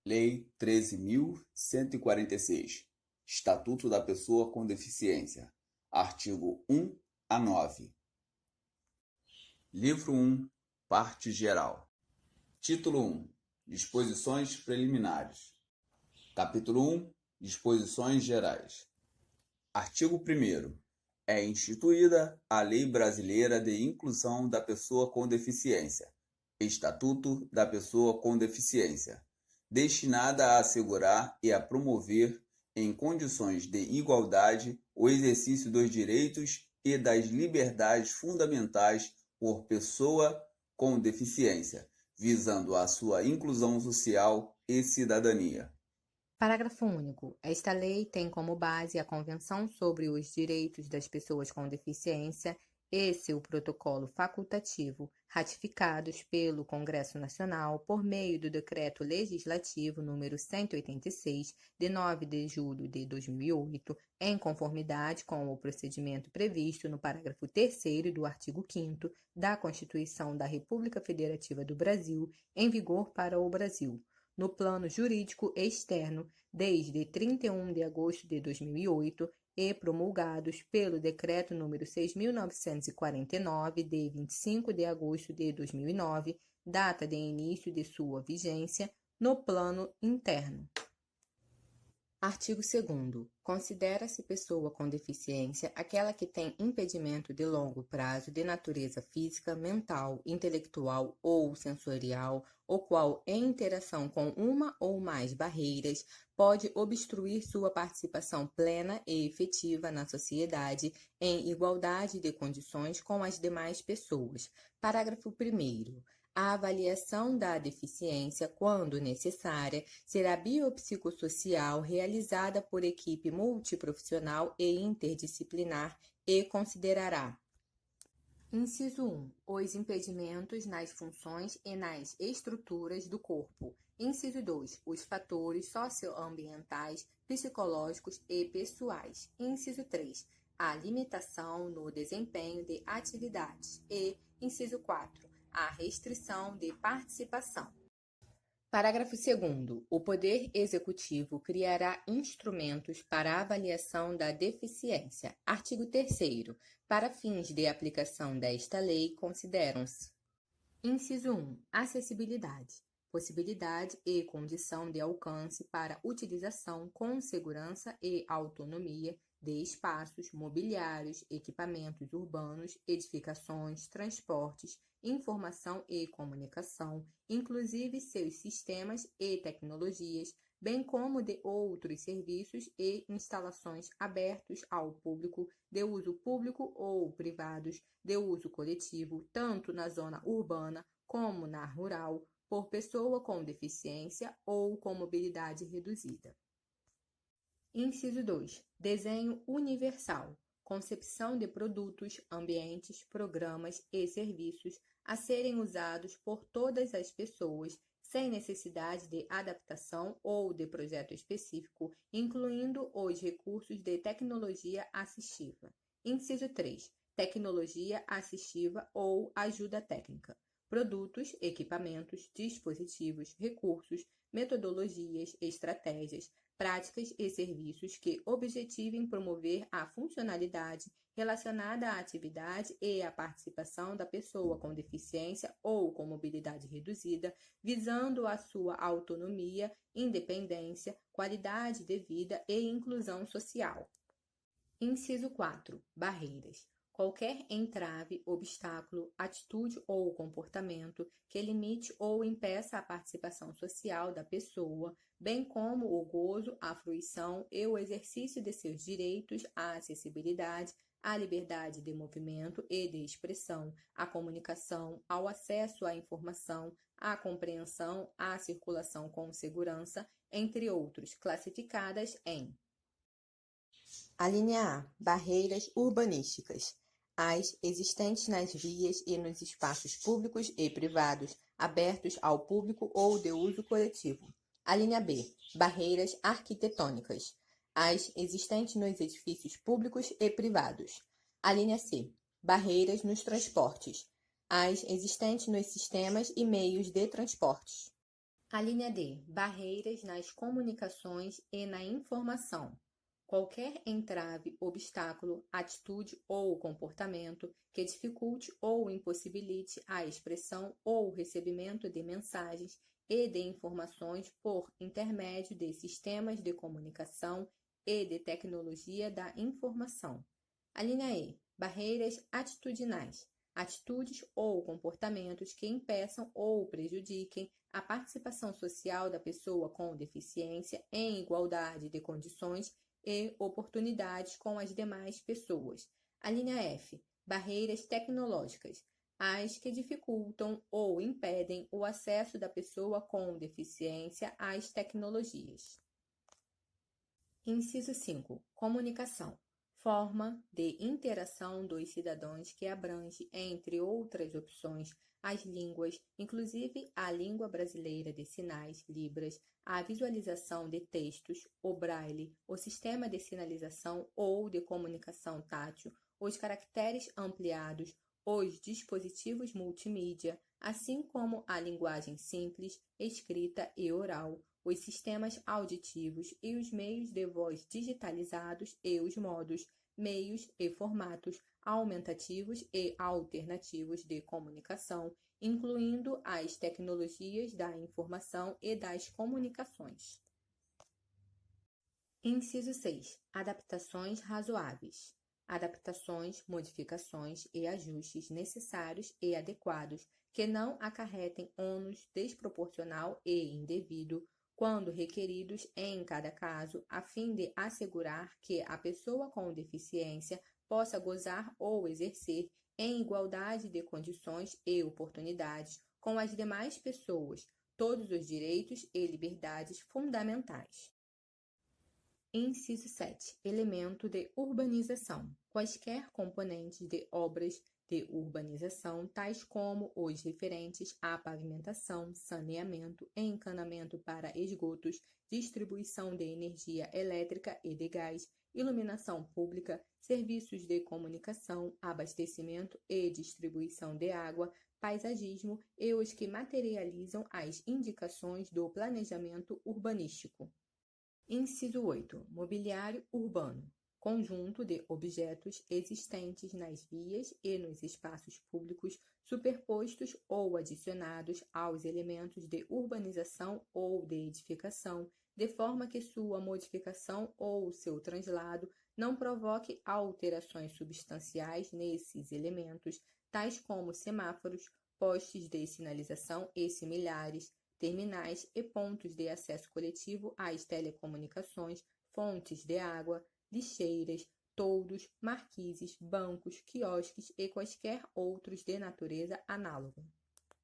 Lei 13.146, Estatuto da Pessoa com Deficiência, artigo 1 a 9. Livro 1, parte geral. Título 1, Disposições preliminares. Capítulo 1, Disposições gerais. Artigo 1º. É instituída a Lei Brasileira de Inclusão da Pessoa com Deficiência, Estatuto da Pessoa com Deficiência, destinada a assegurar e a promover, em condições de igualdade, o exercício dos direitos e das liberdades fundamentais por pessoa com deficiência, visando a sua inclusão social e cidadania. Parágrafo único. Esta lei tem como base a Convenção sobre os Direitos das Pessoas com Deficiência e seu protocolo facultativo, ratificados pelo Congresso Nacional por meio do Decreto Legislativo número 186, de 9 de julho de 2008, em conformidade com o procedimento previsto no parágrafo 3º do artigo 5º da Constituição da República Federativa do Brasil, em vigor para o Brasil, no plano jurídico externo, desde 31 de agosto de 2008, e promulgados pelo Decreto nº 6.949, de 25 de agosto de 2009, data de início de sua vigência, no plano interno. Artigo 2º. Considera-se pessoa com deficiência aquela que tem impedimento de longo prazo de natureza física, mental, intelectual ou sensorial, o qual, em interação com uma ou mais barreiras, pode obstruir sua participação plena e efetiva na sociedade em igualdade de condições com as demais pessoas. Parágrafo 1º. A avaliação da deficiência, quando necessária, será biopsicossocial realizada por equipe multiprofissional e interdisciplinar e considerará: Inciso 1. Os impedimentos nas funções e nas estruturas do corpo. Inciso 2. Os fatores socioambientais, psicológicos e pessoais. Inciso 3. A limitação no desempenho de atividades. E, inciso 4. A restrição de participação. Parágrafo 2º. O Poder Executivo criará instrumentos para a avaliação da deficiência. Artigo 3º. Para fins de aplicação desta lei, consideram-se: Inciso 1. Acessibilidade. Possibilidade e condição de alcance para utilização com segurança e autonomia de espaços, mobiliários, equipamentos urbanos, edificações, transportes, informação e comunicação, inclusive seus sistemas e tecnologias, bem como de outros serviços e instalações abertos ao público, de uso público ou privados, de uso coletivo, tanto na zona urbana como na rural, por pessoa com deficiência ou com mobilidade reduzida. Inciso 2. Desenho universal. Concepção de produtos, ambientes, programas e serviços a serem usados por todas as pessoas, sem necessidade de adaptação ou de projeto específico, incluindo os recursos de tecnologia assistiva. Inciso 3. Tecnologia assistiva ou ajuda técnica. Produtos, equipamentos, dispositivos, recursos, metodologias, estratégias, práticas e serviços que objetivem promover a funcionalidade relacionada à atividade e à participação da pessoa com deficiência ou com mobilidade reduzida, visando a sua autonomia, independência, qualidade de vida e inclusão social. Inciso 4. Barreiras. Qualquer entrave, obstáculo, atitude ou comportamento que limite ou impeça a participação social da pessoa, bem como o gozo, a fruição e o exercício de seus direitos à acessibilidade, à liberdade de movimento e de expressão, à comunicação, ao acesso à informação, à compreensão, à circulação com segurança, entre outros, classificadas em: Alínea A. Barreiras urbanísticas. As existentes nas vias e nos espaços públicos e privados, abertos ao público ou de uso coletivo. Alínea B. Barreiras arquitetônicas. As existentes nos edifícios públicos e privados. Alínea C. Barreiras nos transportes. As existentes nos sistemas e meios de transportes. A linha D, barreiras nas comunicações e na informação. Qualquer entrave, obstáculo, atitude ou comportamento que dificulte ou impossibilite a expressão ou recebimento de mensagens e de informações por intermédio de sistemas de comunicação e de tecnologia da informação. A linha E, barreiras atitudinais. Atitudes ou comportamentos que impeçam ou prejudiquem a participação social da pessoa com deficiência em igualdade de condições e oportunidades com as demais pessoas. A linha F, barreiras tecnológicas, as que dificultam ou impedem o acesso da pessoa com deficiência às tecnologias. Inciso 5. Comunicação. Forma de interação dos cidadãos que abrange, entre outras opções, as línguas, inclusive a língua brasileira de sinais, Libras, a visualização de textos, o braille, o sistema de sinalização ou de comunicação tátil, os caracteres ampliados, os dispositivos multimídia, assim como a linguagem simples, escrita e oral, os sistemas auditivos e os meios de voz digitalizados e os modos, meios e formatos aumentativos e alternativos de comunicação, incluindo as tecnologias da informação e das comunicações. Inciso 6. Adaptações razoáveis. Adaptações, modificações e ajustes necessários e adequados que não acarretem ônus desproporcional e indevido, quando requeridos em cada caso, a fim de assegurar que a pessoa com deficiência possa gozar ou exercer em igualdade de condições e oportunidades com as demais pessoas todos os direitos e liberdades fundamentais. Inciso 7. Elemento de urbanização. Quaisquer componentes de obras de urbanização, tais como os referentes à pavimentação, saneamento, encanamento para esgotos, distribuição de energia elétrica e de gás, iluminação pública, serviços de comunicação, abastecimento e distribuição de água, paisagismo e os que materializam as indicações do planejamento urbanístico. Inciso 8. Mobiliário urbano. Conjunto de objetos existentes nas vias e nos espaços públicos, superpostos ou adicionados aos elementos de urbanização ou de edificação, de forma que sua modificação ou seu translado não provoque alterações substanciais nesses elementos, tais como semáforos, postes de sinalização e similares, terminais e pontos de acesso coletivo às telecomunicações, fontes de água, lixeiras, toldos, marquises, bancos, quiosques e quaisquer outros de natureza análoga.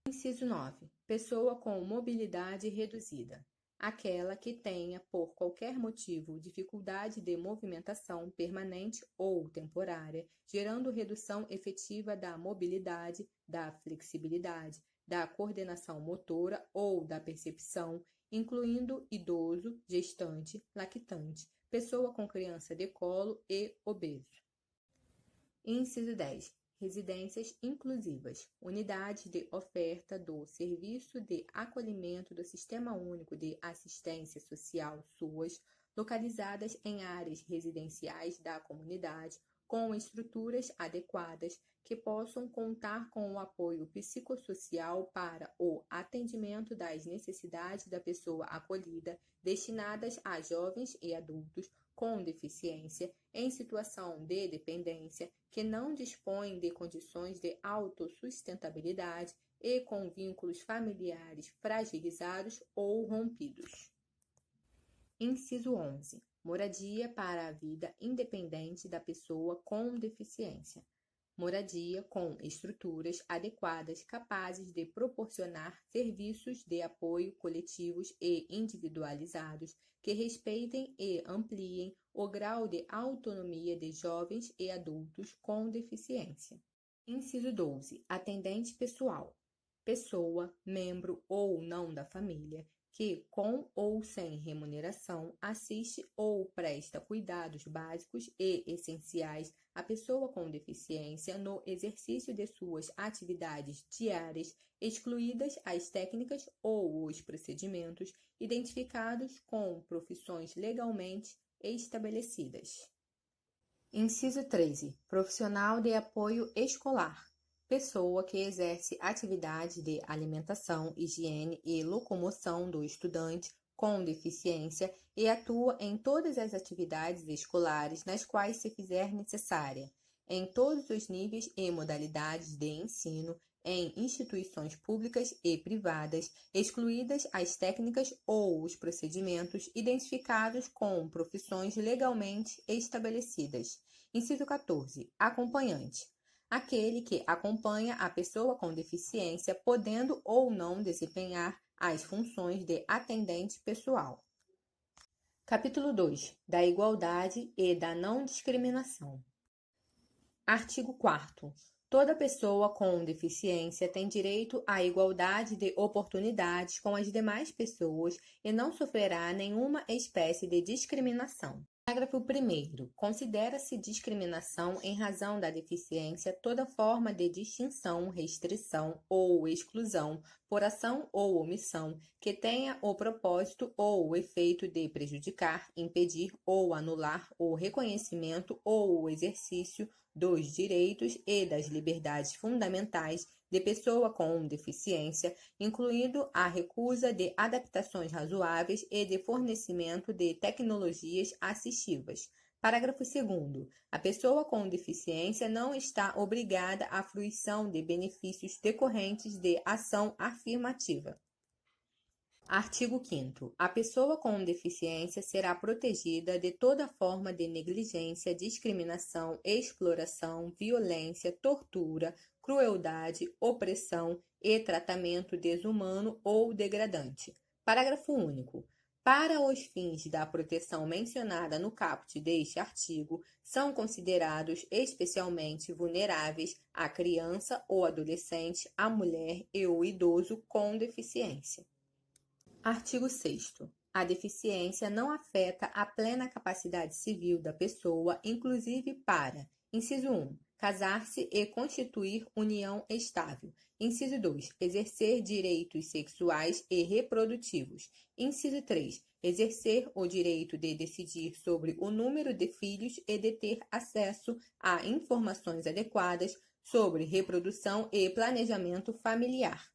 Inciso 9. Pessoa com mobilidade reduzida. Aquela que tenha, por qualquer motivo, dificuldade de movimentação permanente ou temporária, gerando redução efetiva da mobilidade, da flexibilidade, da coordenação motora ou da percepção, incluindo idoso, gestante, lactante, pessoa com criança de colo e obeso. Inciso 10. Residências inclusivas, unidades de oferta do Serviço de Acolhimento do Sistema Único de Assistência Social SUAS, localizadas em áreas residenciais da comunidade, com estruturas adequadas que possam contar com o apoio psicossocial para o atendimento das necessidades da pessoa acolhida, destinadas a jovens e adultos com deficiência em situação de dependência que não dispõem de condições de autossustentabilidade e com vínculos familiares fragilizados ou rompidos. Inciso 11. Moradia para a vida independente da pessoa com deficiência. Moradia com estruturas adequadas capazes de proporcionar serviços de apoio coletivos e individualizados que respeitem e ampliem o grau de autonomia de jovens e adultos com deficiência. Inciso 12. Atendente pessoal. Pessoa, membro ou não da família, que, com ou sem remuneração, assiste ou presta cuidados básicos e essenciais à pessoa com deficiência no exercício de suas atividades diárias, excluídas as técnicas ou os procedimentos identificados com profissões legalmente estabelecidas. Inciso 13. Profissional de apoio escolar. Pessoa que exerce atividades de alimentação, higiene e locomoção do estudante com deficiência e atua em todas as atividades escolares nas quais se fizer necessária, em todos os níveis e modalidades de ensino, em instituições públicas e privadas, excluídas as técnicas ou os procedimentos identificados com profissões legalmente estabelecidas. Inciso 14. Acompanhante. Aquele que acompanha a pessoa com deficiência, podendo ou não desempenhar as funções de atendente pessoal. Capítulo 2. Da igualdade e da não discriminação. Artigo 4º. Toda pessoa com deficiência tem direito à igualdade de oportunidades com as demais pessoas e não sofrerá nenhuma espécie de discriminação. Parágrafo 1º. Considera-se discriminação em razão da deficiência toda forma de distinção, restrição ou exclusão, por ação ou omissão, que tenha o propósito ou o efeito de prejudicar, impedir ou anular o reconhecimento ou o exercício dos direitos e das liberdades fundamentais de pessoa com deficiência, incluindo a recusa de adaptações razoáveis e de fornecimento de tecnologias assistivas. Parágrafo 2º. A pessoa com deficiência não está obrigada à fruição de benefícios decorrentes de ação afirmativa. Artigo 5º. A pessoa com deficiência será protegida de toda forma de negligência, discriminação, exploração, violência, tortura, crueldade, opressão e tratamento desumano ou degradante. Parágrafo único. Para os fins da proteção mencionada no caput deste artigo, são considerados especialmente vulneráveis a criança ou adolescente, a mulher e o idoso com deficiência. Artigo 6º. A deficiência não afeta a plena capacidade civil da pessoa, inclusive para: inciso 1. Casar-se e constituir união estável. Inciso 2. Exercer direitos sexuais e reprodutivos. Inciso 3. Exercer o direito de decidir sobre o número de filhos e de ter acesso a informações adequadas sobre reprodução e planejamento familiar.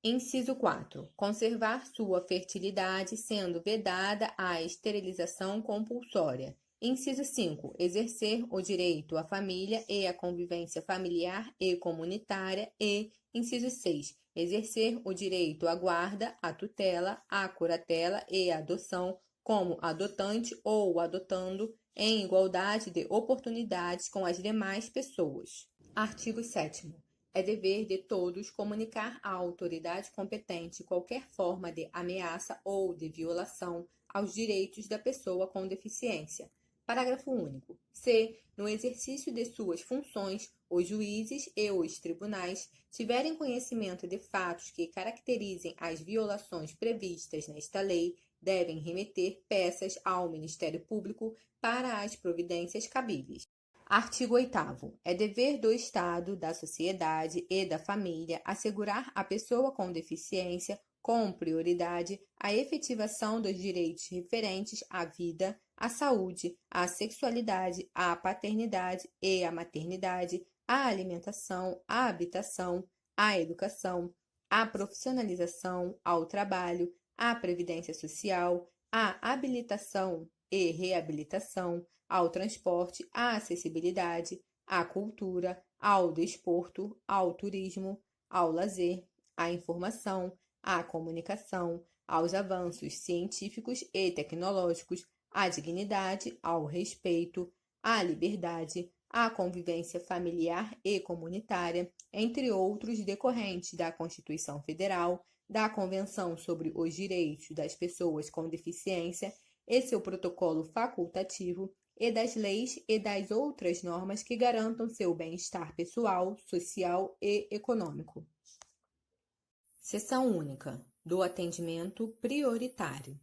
Inciso 4. Conservar sua fertilidade, sendo vedada a esterilização compulsória. Inciso 5. Exercer o direito à família e à convivência familiar e comunitária e, inciso 6. Exercer o direito à guarda, à tutela, à curatela e à adoção como adotante ou adotando em igualdade de oportunidades com as demais pessoas. Artigo 7º. É dever de todos comunicar à autoridade competente qualquer forma de ameaça ou de violação aos direitos da pessoa com deficiência. Parágrafo único. Se, no exercício de suas funções, os juízes e os tribunais tiverem conhecimento de fatos que caracterizem as violações previstas nesta lei, devem remeter peças ao Ministério Público para as providências cabíveis. Artigo 8º. É dever do Estado, da sociedade e da família assegurar à pessoa com deficiência, com prioridade, a efetivação dos direitos referentes à vida, à saúde, à sexualidade, à paternidade e à maternidade, à alimentação, à habitação, à educação, à profissionalização, ao trabalho, à previdência social, à habilitação e reabilitação, ao transporte, à acessibilidade, à cultura, ao desporto, ao turismo, ao lazer, à informação, à comunicação, aos avanços científicos e tecnológicos, à dignidade, ao respeito, à liberdade, à convivência familiar e comunitária, entre outros decorrentes da Constituição Federal, da Convenção sobre os Direitos das Pessoas com Deficiência e seu protocolo facultativo, e das leis e das outras normas que garantam seu bem-estar pessoal, social e econômico. Seção única. do atendimento prioritário.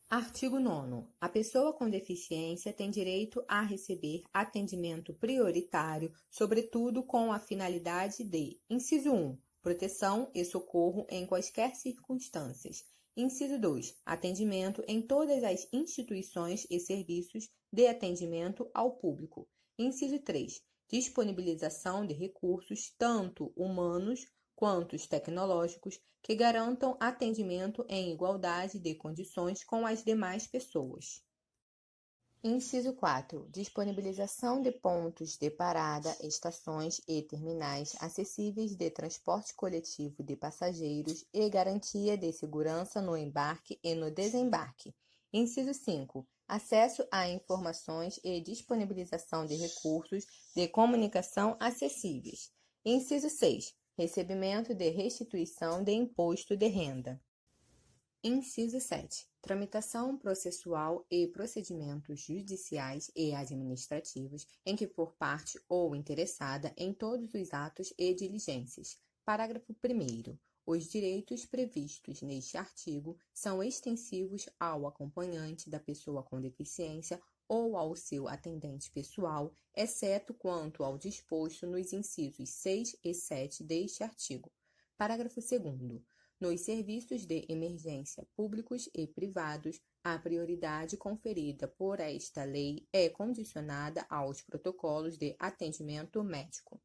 Artigo 9º. A pessoa com deficiência tem direito a receber atendimento prioritário, sobretudo com a finalidade de: inciso 1, proteção e socorro em quaisquer circunstâncias. Inciso 2, atendimento em todas as instituições e serviços de atendimento ao público. Inciso 3, disponibilização de recursos, tanto humanos quanto os tecnológicos, que garantam atendimento em igualdade de condições com as demais pessoas. Inciso 4. Disponibilização de pontos de parada, estações e terminais acessíveis de transporte coletivo de passageiros e garantia de segurança no embarque e no desembarque. Inciso 5. Acesso a informações e disponibilização de recursos de comunicação acessíveis. Inciso 6. Recebimento de restituição de imposto de renda. Inciso 7. Tramitação processual e procedimentos judiciais e administrativos em que for parte ou interessada em todos os atos e diligências. Parágrafo 1º. Os direitos previstos neste artigo são extensivos ao acompanhante da pessoa com deficiência ou ao seu atendente pessoal, exceto quanto ao disposto nos incisos 6 e 7 deste artigo. Parágrafo 2º. Nos serviços de emergência públicos e privados, a prioridade conferida por esta lei é condicionada aos protocolos de atendimento médico.